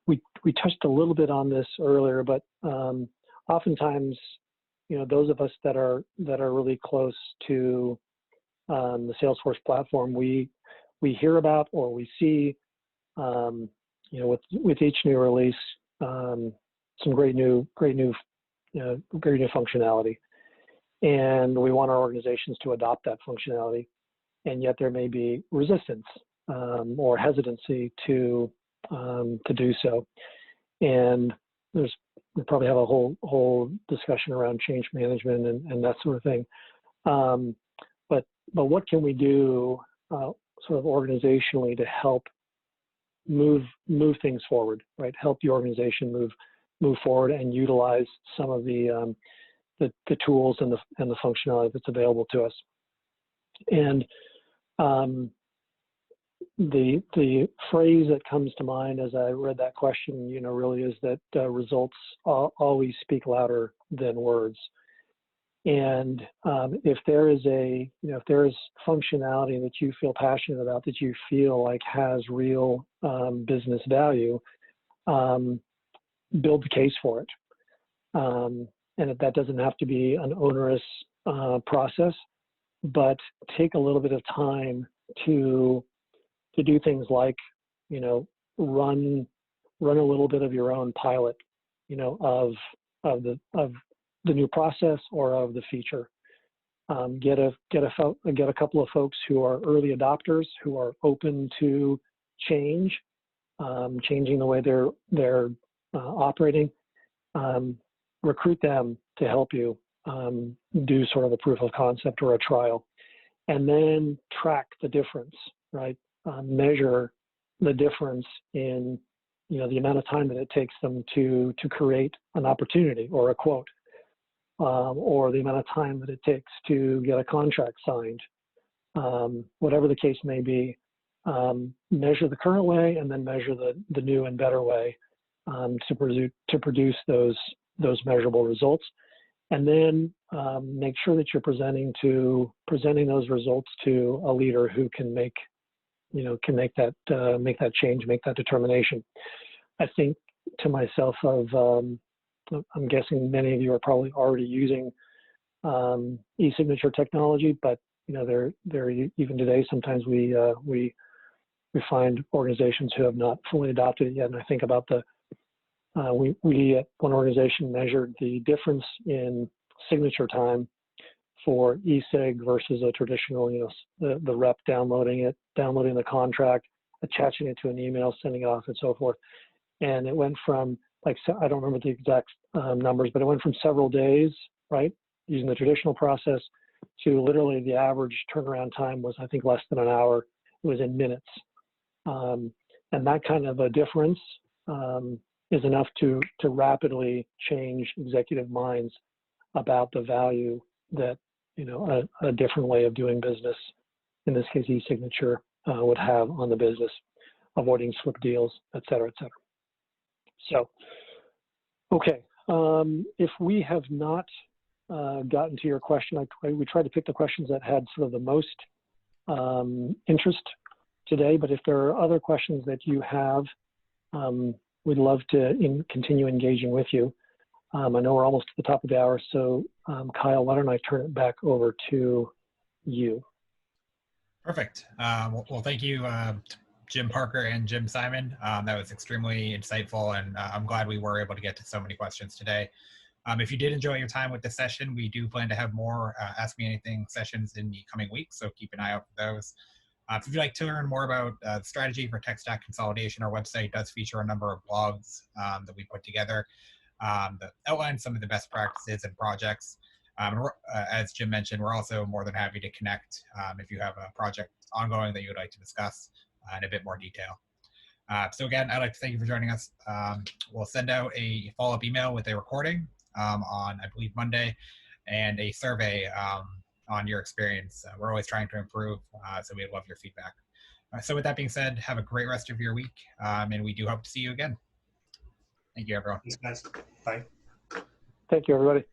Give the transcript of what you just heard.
we touched a little bit on this earlier, but oftentimes, those of us that are really close to the Salesforce platform, we hear about or we see, with each new release, some great new functionality, and we want our organizations to adopt that functionality, and yet there may be resistance or hesitancy to do so, and we probably have a whole discussion around change management and that sort of thing. But what can we do sort of organizationally to help move things forward, right? Help the organization move forward and utilize some of the tools and the functionality that's available to us. And the phrase that comes to mind as I read that question, really is that results always speak louder than words. And if there is if there is functionality that you feel passionate about, that you feel like has real business value, build the case for it. And that doesn't have to be an onerous process, but take a little bit of time to do things like, run a little bit of your own pilot, of the new process or of the feature. Get a couple of folks who are early adopters, who are open to change, changing the way they're operating. Recruit them to help you do sort of a proof of concept or a trial, and then track the difference, right? Measure the difference in the amount of time that it takes them to create an opportunity or a quote, or the amount of time that it takes to get a contract signed. Whatever the case may be, measure the current way and then measure the new and better way to produce those measurable results, and then make sure that you're presenting those results to a leader who can make that change, make that determination. I think to myself I'm guessing many of you are probably already using e-signature technology, but there even today sometimes we find organizations who have not fully adopted it yet. And I think about we at one organization measured the difference in signature time for e-sig versus a traditional, the rep downloading the contract, attaching it to an email, sending it off, and so forth. And it went from, I don't remember the exact numbers, but it went from several days, right, using the traditional process, to literally the average turnaround time was, I think, less than an hour. It was in minutes. And that kind of a difference is enough to rapidly change executive minds about the value that a different way of doing business, in this case e-signature, would have on the business, avoiding slip deals, et cetera, et cetera. So, okay, if we have not gotten to your question, we tried to pick the questions that had sort of the most interest today, but if there are other questions that you have, we'd love to continue engaging with you. I know we're almost at the top of the hour, so Kyle, why don't I turn it back over to you? Perfect. Well, thank you, Jim Parker and Jim Simon. That was extremely insightful, and I'm glad we were able to get to so many questions today. If you did enjoy your time with this session, we do plan to have more Ask Me Anything sessions in the coming weeks, so keep an eye out for those. If you'd like to learn more about the strategy for tech stack consolidation, our website does feature a number of blogs that we put together that outline some of the best practices and projects. As Jim mentioned, we're also more than happy to connect if you have a project ongoing that you would like to discuss in a bit more detail. So again, I'd like to thank you for joining us. We'll send out a follow-up email with a recording on, I believe, Monday, and a survey on your experience. We're always trying to improve, so we'd love your feedback. So with that being said, have a great rest of your week, and we do hope to see you again. Thank you, everyone. Thanks, guys. Bye. Thank you, everybody.